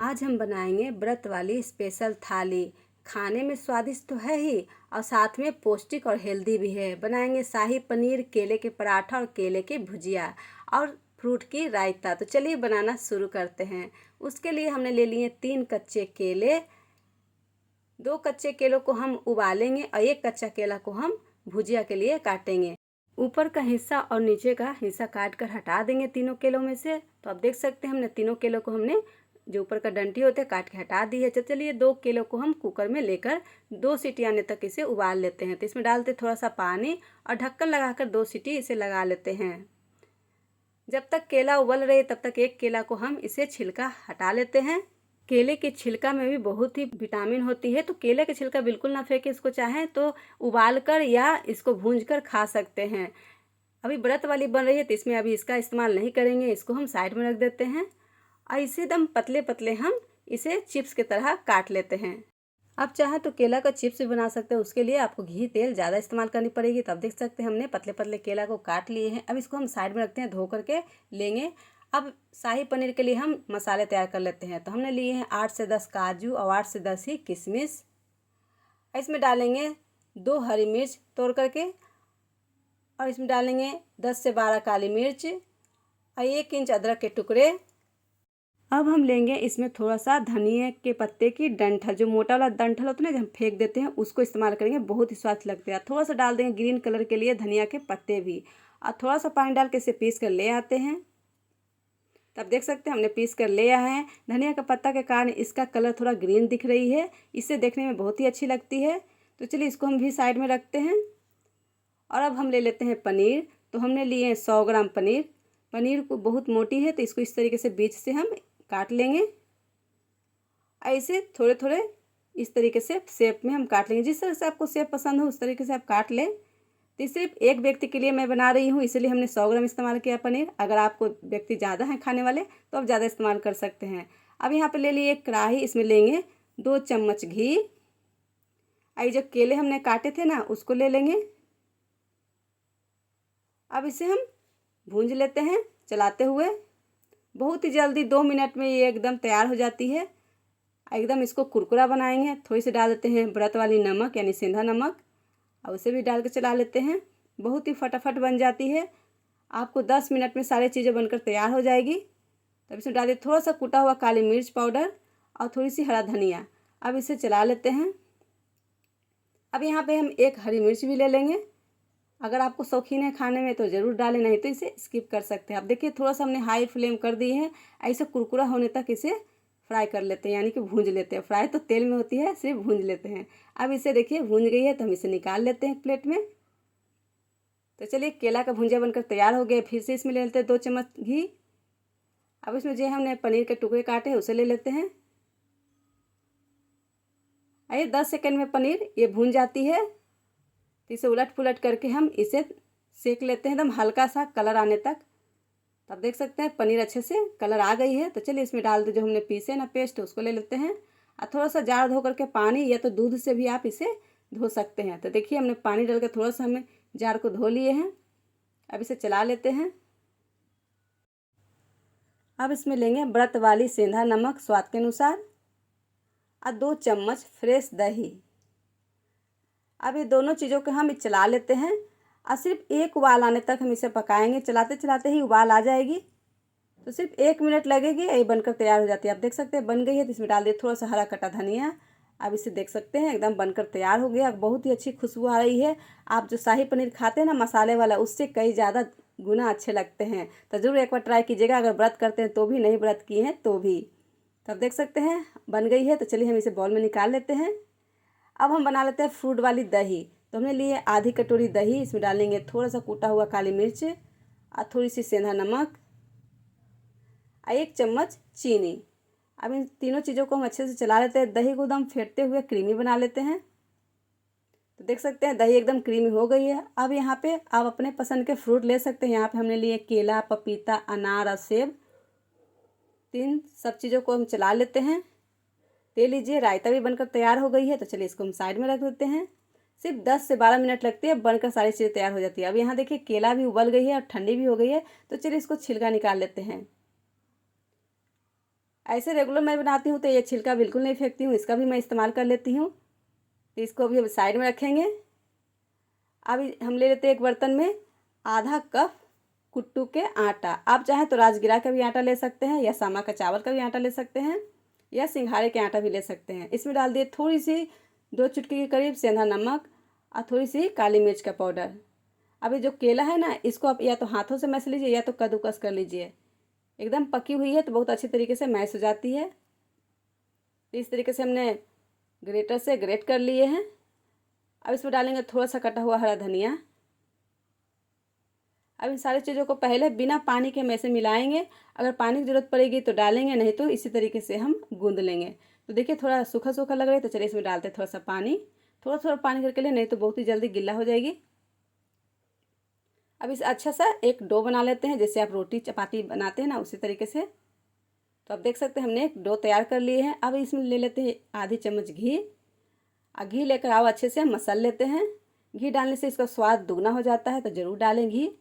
आज हम बनाएंगे व्रत वाली स्पेशल थाली। खाने में स्वादिष्ट तो है ही और साथ में पौष्टिक और हेल्दी भी है। बनाएंगे शाही पनीर, केले के पराठा और केले की भुजिया और फ्रूट की रायता। तो चलिए बनाना शुरू करते हैं। उसके लिए हमने ले लिए 3 कच्चे केले। 2 कच्चे केलों को हम उबालेंगे और 1 कच्चा केला को हम भुजिया के लिए काटेंगे। ऊपर का हिस्सा और नीचे का हिस्सा काट कर हटा देंगे तीनों केलों में से। तो आप देख सकते हैं हमने तीनों केलों को हमने जो ऊपर का डंठी होते हैं काट के हटा दी है। तो चलिए 2 केलों को हम कुकर में लेकर 2 सीटी आने तक इसे उबाल लेते हैं। तो इसमें डालते थोड़ा सा पानी और ढक्कन लगाकर 2 सीटी इसे लगा लेते हैं। जब तक केला उबल रहे तब तक एक केला को हम इसे छिलका हटा लेते हैं। केले के छिलका में भी बहुत ही विटामिन होती है, तो केले के छिलका बिल्कुल ना फेंके। इसको चाहें तो उबाल कर या इसको भूंज कर खा सकते हैं। अभी व्रत वाली बन रही है तो इसमें अभी इसका इस्तेमाल नहीं करेंगे, इसको हम साइड में रख देते हैं। और इसे एकदम पतले पतले हम इसे चिप्स की तरह काट लेते हैं। आप चाहे तो केला का चिप्स भी बना सकते हैं, उसके लिए आपको घी तेल ज़्यादा इस्तेमाल करनी पड़ेगी। तो आप देख सकते हैं हमने पतले पतले केला को काट लिए हैं। अब इसको हम साइड में रखते हैं, धो करके लेंगे। अब शाही पनीर के लिए हम मसाले तैयार कर लेते हैं। तो हमने लिए हैं 8 से 10 काजू और 8 से 10 ही किशमिश। इसमें डालेंगे 2 हरी मिर्च तोड़ करके और इसमें डालेंगे 10 से 12 काली मिर्च और 1 इंच अदरक के टुकड़े। अब हम लेंगे इसमें थोड़ा सा धनिया के पत्ते की डंठल, जो मोटा वाला डंठल होता है ना, जो हम फेंक देते हैं, उसको इस्तेमाल करेंगे, बहुत ही स्वादिष्ट लगते हैं। थोड़ा सा डाल देंगे ग्रीन कलर के लिए धनिया के पत्ते भी, और थोड़ा सा पानी डाल के इसे पीस कर ले आते हैं। तब देख सकते हैं हमने पीस कर ले आए हैं। धनिया का पत्ता के कारण इसका कलर थोड़ा ग्रीन दिख रही है, इससे देखने में बहुत ही अच्छी लगती है। तो चलिए इसको हम भी साइड में रखते हैं। और अब हम ले लेते हैं पनीर। तो हमने लिए हैं 100 ग्राम पनीर। पनीर को बहुत मोटी है तो इसको इस तरीके से बीच से हम काट लेंगे। ऐसे थोड़े थोड़े इस तरीके से शेप में हम काट लेंगे। जिस तरह से आपको शेप पसंद हो उस तरीके से आप काट लें। तो सिर्फ एक व्यक्ति के लिए मैं बना रही हूँ, इसलिए हमने 100 ग्राम इस्तेमाल किया पनीर। अगर आपको व्यक्ति ज़्यादा हैं खाने वाले तो आप ज़्यादा इस्तेमाल कर सकते हैं। अब यहाँ पे ले लिए एक कढ़ाई, इसमें लेंगे 2 चम्मच घी। ये जो केले हमने काटे थे ना उसको ले लेंगे। अब इसे हम भूंज लेते हैं चलाते हुए। बहुत ही जल्दी 2 मिनट में ये एकदम तैयार हो जाती है। एकदम इसको कुरकुरा बनाएंगे। थोड़ी सी डाल देते हैं व्रत वाली नमक यानी सेंधा नमक, और उसे भी डाल के चला लेते हैं। बहुत ही फटाफट बन जाती है। आपको 10 मिनट में सारी चीज़ें बनकर तैयार हो जाएगी। तब इसमें डालिए थोड़ा सा कुटा हुआ काली मिर्च पाउडर और थोड़ी सी हरा धनिया। अब इसे चला लेते हैं। अब यहाँ पे हम 1 हरी मिर्च भी ले लेंगे। अगर आपको शौकीन है खाने में तो ज़रूर डालें, नहीं तो इसे स्किप कर सकते हैं। अब देखिए थोड़ा सा हमने हाई फ्लेम कर दी है। ऐसे कुरकुरा होने तक इसे फ्राई कर लेते हैं, यानी कि भूंज लेते हैं। फ्राई तो तेल में होती है, सिर्फ भूंज लेते हैं। अब इसे देखिए भूंज गई है तो हम इसे निकाल लेते हैं प्लेट में। तो चलिए केला का भुंजिया बनकर तैयार हो गया। फिर से इसमें ले लेते हैं 2 चम्मच घी। अब इसमें जो हमने पनीर के टुकड़े काटे हैं उसे ले लेते हैं। ये 10 सेकंड में पनीर ये भून जाती है। तो इसे उलट पुलट करके हम इसे सेक लेते हैं एकदम हल्का सा कलर आने तक। तब देख सकते हैं पनीर अच्छे से कलर आ गई है। तो चलिए इसमें डाल दे जो हमने पीसे ना पेस्ट, उसको ले लेते हैं। और थोड़ा सा जार धो करके पानी या तो दूध से भी आप इसे धो सकते हैं। तो देखिए हमने पानी डाल के थोड़ा सा हमें जार को धो लिए हैं। अब इसे चला लेते हैं। अब इसमें लेंगे व्रत वाली सेंधा नमक स्वाद के अनुसार और 2 चम्मच फ्रेश दही। अब ये दोनों चीज़ों को हम चला लेते हैं और सिर्फ 1 उबाल आने तक हम इसे पकाएंगे। चलाते चलाते ही उबाल आ जाएगी, तो सिर्फ 1 मिनट लगेगी, ये बनकर तैयार हो जाती है। आप देख सकते हैं बन गई है। तो इसमें डाल दिए थोड़ा सा हरा कटा धनिया। अब इसे देख सकते हैं एकदम बनकर तैयार हो गया। बहुत ही अच्छी खुशबू आ रही है। आप जो शाही पनीर खाते हैं ना मसाले वाला, उससे कई ज़्यादा गुना अच्छे लगते हैं। तो ज़रूर एक बार ट्राई कीजिएगा, अगर व्रत करते हैं तो भी, नहीं व्रत किए हैं तो भी। तो आप देख सकते हैं बन गई है। तो चलिए हम इसे बाउल में निकाल लेते हैं। अब हम बना लेते हैं फ्रूट वाली दही। तो हमने लिए आधी कटोरी दही। इसमें डालेंगे थोड़ा सा कूटा हुआ काली मिर्च और थोड़ी सी सेंधा नमक और 1 चम्मच चीनी। अब इन तीनों चीज़ों को हम अच्छे से चला लेते हैं। दही को एकदम फेंटते हुए क्रीमी बना लेते हैं। तो देख सकते हैं दही एकदम क्रीमी हो गई है। अब यहाँ पे आप अपने पसंद के फ्रूट ले सकते हैं। यहाँ पे हमने लिए केला, पपीता, अनार और सेब। 3 सब चीज़ों को हम चला लेते हैं। ले लीजिए रायता भी बनकर तैयार हो गई है। तो चलिए इसको हम साइड में रख देते हैं। सिर्फ 10 से 12 मिनट लगती है, बनकर सारी चीज़ें तैयार हो जाती है। अब यहाँ देखिए केला भी उबल गई है और ठंडी भी हो गई है। तो चलिए इसको छिलका निकाल लेते हैं। ऐसे रेगुलर मैं बनाती हूँ तो ये छिलका बिल्कुल नहीं फेंकती हूँ, इसका भी मैं इस्तेमाल कर लेती हूँ। तो इसको भी अब साइड में रखेंगे। अब हम ले लेते हैं एक बर्तन में आधा कप कुट्टू के आटा। आप चाहें तो राजगिरा का भी आटा ले सकते हैं, या सामा का चावल का भी आटा ले सकते हैं, या सिंघाड़े के आटा भी ले सकते हैं। इसमें डाल दिए थोड़ी सी 2 चुटकी के करीब सेंधा नमक और थोड़ी सी काली मिर्च का पाउडर। अब ये जो केला है ना, इसको आप या तो हाथों से मैश लीजिए या तो कद्दूकस कर लीजिए। एकदम पकी हुई है तो बहुत अच्छी तरीके से मैश हो जाती है। तो इस तरीके से हमने ग्रेटर से ग्रेट कर लिए हैं। अब इसमें डालेंगे थोड़ा सा कटा हुआ हरा धनिया। अब इन सारी चीज़ों को पहले बिना पानी के मैसे मिलाएंगे। अगर पानी की ज़रूरत पड़ेगी तो डालेंगे, नहीं तो इसी तरीके से हम गूंद लेंगे। तो देखिए थोड़ा सूखा सूखा लग रहा है, तो चलिए इसमें डालते थोड़ा सा पानी, थोड़ा थोड़ा पानी करके लिए, नहीं तो बहुत ही जल्दी गीला हो जाएगी। अब इस अच्छा सा एक डो बना लेते हैं, जैसे आप रोटी चपाती बनाते हैं ना, उसी तरीके से। तो आप देख सकते हैं हमने एक डो तैयार कर लिए हैं। अब इसमें ले लेते हैं आधी चम्मच घी। घी लेकर आओ अच्छे से मसल लेते हैं। घी डालने से इसका स्वाद दुगना हो जाता है, तो ज़रूर डालें घी।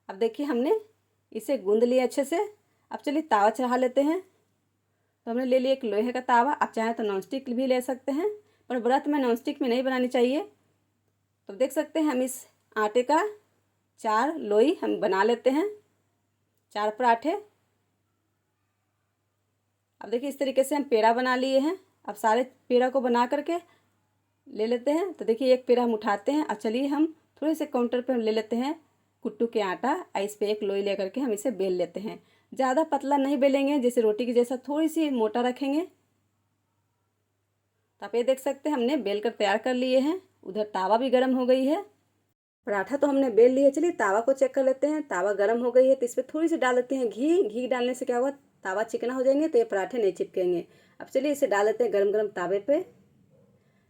अब देखिए हमने इसे गूंद लिया अच्छे से। अब चलिए तावा चढ़ा लेते हैं। तो हमने ले लिया एक लोहे का तावा। आप चाहें तो नॉनस्टिक भी ले सकते हैं, पर व्रत में नॉनस्टिक में नहीं बनानी चाहिए। तो देख सकते हैं हम इस आटे का 4 लोई हम बना लेते हैं, 4 पराठे। अब देखिए इस तरीके से हम पेड़ा बना लिए हैं। अब सारे पेड़ा को बना करके ले लेते हैं। तो देखिए एक पेड़ा हम उठाते हैं। अब चलिए हम थोड़े से काउंटर पर ले लेते हैं कुट्टू के आटा, इस पे एक लोई लेकर के हम इसे बेल लेते हैं। ज़्यादा पतला नहीं बेलेंगे, जैसे रोटी की जैसा, थोड़ी सी मोटा रखेंगे। तो आप ये देख सकते हैं हमने बेल कर तैयार कर लिए हैं। उधर तावा भी गर्म हो गई है। पराठा तो हमने बेल लिया। चलिए तावा को चेक कर लेते हैं। तावा गर्म हो गई है, तो इस पर थोड़ी सी डाल देते हैं घी। घी डालने से क्या होगा, तावा चिकना हो जाएंगे तो ये पराठे नहीं चिपकेंगे। अब चलिए इसे डाल देते हैं गरम गरम तावे पे।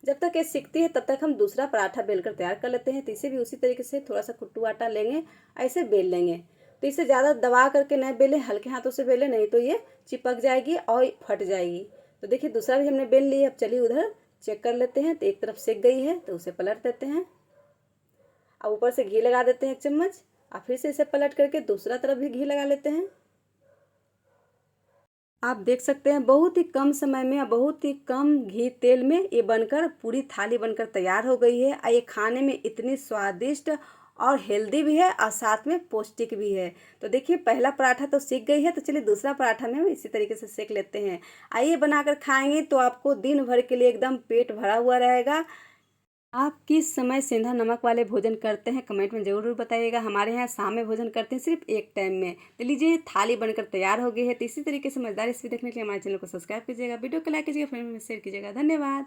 जब तक ये सिकती है तब तक हम दूसरा पराठा बेलकर तैयार कर लेते हैं। तो इसे भी उसी तरीके से थोड़ा सा कुट्टू आटा लेंगे, ऐसे बेल लेंगे। तो इसे ज़्यादा दबा करके नहीं बेलें, हल्के हाथों से बेलें, नहीं तो ये चिपक जाएगी और फट जाएगी। तो देखिए दूसरा भी हमने बेल लिया। अब चलिए उधर चेक कर लेते हैं। तो एक तरफ सिक गई है तो उसे पलट देते हैं। अब ऊपर से घी लगा देते हैं 1 चम्मच, और फिर से इसे पलट करके दूसरा तरफ भी घी लगा लेते हैं। आप देख सकते हैं बहुत ही कम समय में, बहुत ही कम घी तेल में ये बनकर पूरी थाली बनकर तैयार हो गई है। और ये खाने में इतनी स्वादिष्ट और हेल्दी भी है और साथ में पौष्टिक भी है। तो देखिए पहला पराठा तो सीख गई है, तो चलिए दूसरा पराठा में हम इसी तरीके से सेक लेते हैं। आइए बनाकर खाएंगे तो आपको दिन भर के लिए एकदम पेट भरा हुआ रहेगा। आप किस समय सेंधा नमक वाले भोजन करते हैं, कमेंट में ज़रूर बताइएगा। हमारे यहाँ शाम में भोजन करते हैं सिर्फ एक टाइम में। तो लीजिए थाली बनकर तैयार हो गई है। तो इसी तरीके से मज़ेदार रेसिपी देखने के लिए हमारे चैनल को सब्सक्राइब कीजिएगा, वीडियो को लाइक कीजिएगा, फ्रेंड में शेयर कीजिएगा। धन्यवाद।